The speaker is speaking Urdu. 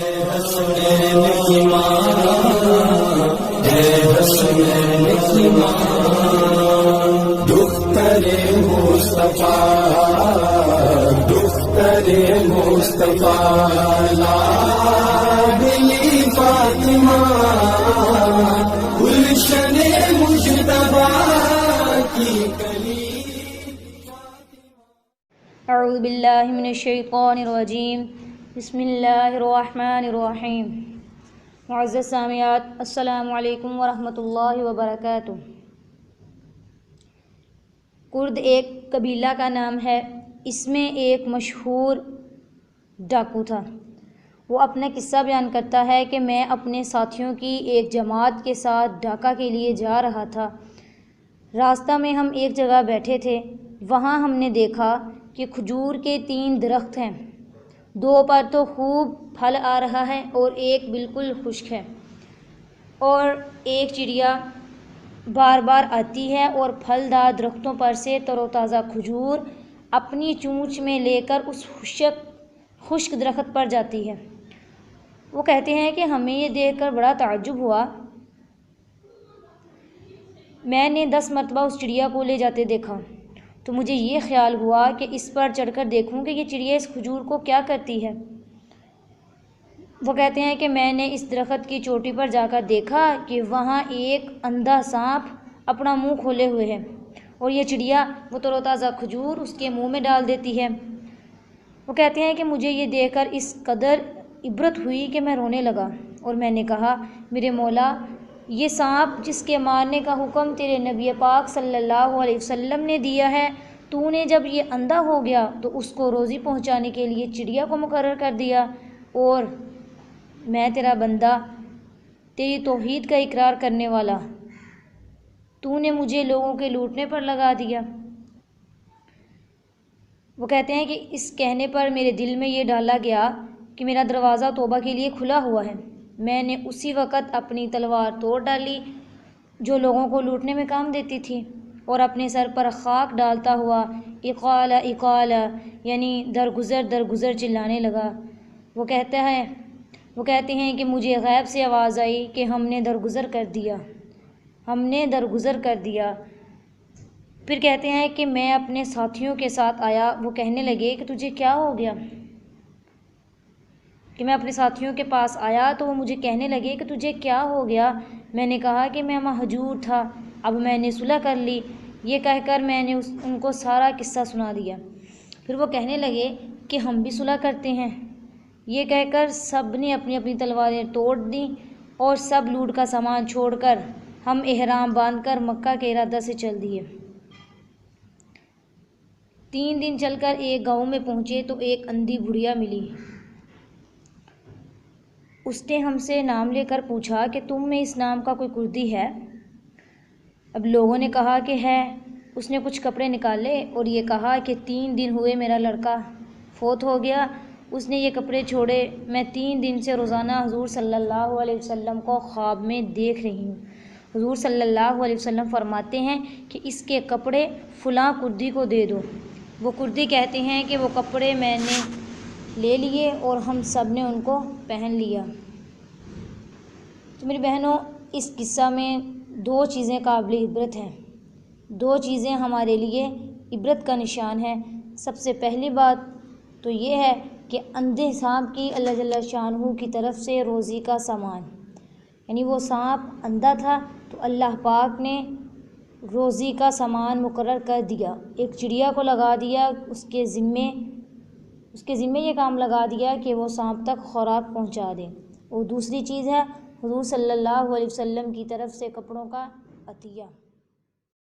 حسنین کی ماں، اے حسنین کی ماں، دختر مصطفیٰ، دختر مصطفیٰ، لاڈلی فاطمہ، گلشن مجتبیٰ کی کلی۔ اعوذ باللہ من الشیطان الرجیم، بسم اللہ الرحمن الرحیم۔ معزز سامعات، السلام علیکم ورحمۃ اللہ وبرکاتہ۔ کرد ایک قبیلہ کا نام ہے۔ اس میں ایک مشہور ڈاکو تھا۔ وہ اپنا قصہ بیان کرتا ہے کہ میں اپنے ساتھیوں کی ایک جماعت کے ساتھ ڈھاکہ کے لیے جا رہا تھا۔ راستہ میں ہم ایک جگہ بیٹھے تھے۔ وہاں ہم نے دیکھا کہ کھجور کے 3 درخت ہیں۔ 2 پر تو خوب پھل آ رہا ہے اور ایک بالکل خشک ہے، اور ایک چڑیا بار بار آتی ہے اور پھلدار درختوں پر سے تر و تازہ کھجور اپنی چونچ میں لے کر اس خشک درخت پر جاتی ہے۔ وہ کہتے ہیں کہ ہمیں یہ دیکھ کر بڑا تعجب ہوا۔ میں نے 10 مرتبہ اس چڑیا کو لے جاتے دیکھا تو مجھے یہ خیال ہوا کہ اس پر چڑھ کر دیکھوں کہ یہ چڑیا اس کھجور کو کیا کرتی ہے۔ وہ کہتے ہیں کہ میں نے اس درخت کی چوٹی پر جا کر دیکھا کہ وہاں ایک اندھا سانپ اپنا منہ کھولے ہوئے ہے، اور یہ چڑیا وہ تر و تازہ کھجور اس کے منہ میں ڈال دیتی ہے۔ وہ کہتے ہیں کہ مجھے یہ دیکھ کر اس قدر عبرت ہوئی کہ میں رونے لگا، اور میں نے کہا، میرے مولا، یہ سانپ جس کے مارنے کا حکم تیرے نبی پاک صلی اللہ علیہ وسلم نے دیا ہے، تو نے جب یہ اندھا ہو گیا تو اس کو روزی پہنچانے کے لیے چڑیا کو مقرر کر دیا، اور میں تیرا بندہ، تیری توحید کا اقرار کرنے والا، تو نے مجھے لوگوں کے لوٹنے پر لگا دیا۔ وہ کہتے ہیں کہ اس کہنے پر میرے دل میں یہ ڈالا گیا کہ میرا دروازہ توبہ کے لیے کھلا ہوا ہے۔ میں نے اسی وقت اپنی تلوار توڑ ڈالی جو لوگوں کو لوٹنے میں کام دیتی تھی، اور اپنے سر پر خاک ڈالتا ہوا اقالہ اقالہ یعنی درگزر درگزر چلانے لگا۔ وہ کہتے ہیں کہ مجھے غیب سے آواز آئی کہ ہم نے درگزر کر دیا، ہم نے درگزر کر دیا۔ پھر کہتے ہیں کہ میں اپنے ساتھیوں کے ساتھ آیا۔ وہ کہنے لگے کہ تجھے کیا ہو گیا؟ کہ میں اپنے ساتھیوں کے پاس آیا تو وہ مجھے کہنے لگے کہ تجھے کیا ہو گیا؟ میں نے کہا کہ میں مہجور تھا، اب میں نے صلح کر لی۔ یہ کہہ کر میں نے ان کو سارا قصہ سنا دیا۔ پھر وہ کہنے لگے کہ ہم بھی صلح کرتے ہیں۔ یہ کہہ کر سب نے اپنی اپنی تلواریں توڑ دیں، اور سب لوٹ کا سامان چھوڑ کر ہم احرام باندھ کر مکہ کے ارادہ سے چل دیے۔ 3 دن چل کر ایک گاؤں میں پہنچے تو ایک اندھی بڑھیا ملی۔ اس نے ہم سے نام لے کر پوچھا کہ تم میں اس نام کا کوئی کردی ہے؟ اب لوگوں نے کہا کہ ہے۔ اس نے کچھ کپڑے نکالے اور یہ کہا کہ 3 دن ہوئے میرا لڑکا فوت ہو گیا۔ اس نے یہ کپڑے چھوڑے۔ میں 3 دن سے روزانہ حضور صلی اللہ علیہ وسلم کو خواب میں دیکھ رہی ہوں۔ حضور صلی اللہ علیہ وسلم فرماتے ہیں کہ اس کے کپڑے فلاں کردی کو دے دو۔ وہ کردی کہتے ہیں کہ وہ کپڑے میں نے لے لیے اور ہم سب نے ان کو پہن لیا۔ تو میری بہنوں، اس قصہ میں 2 چیزیں قابل عبرت ہیں۔ 2 چیزیں ہمارے لیے عبرت کا نشان ہیں۔ سب سے پہلی بات تو یہ ہے کہ اندھے سانپ کی اللہ جل شانہ کی طرف سے روزی کا سامان، یعنی وہ سانپ اندھا تھا تو اللہ پاک نے روزی کا سامان مقرر کر دیا، ایک چڑیا کو لگا دیا، اس کے ذمے یہ کام لگا دیا کہ وہ سانپ تک خوراک پہنچا دے۔ اور دوسری چیز ہے حضور صلی اللہ علیہ وسلم کی طرف سے کپڑوں کا عطیہ۔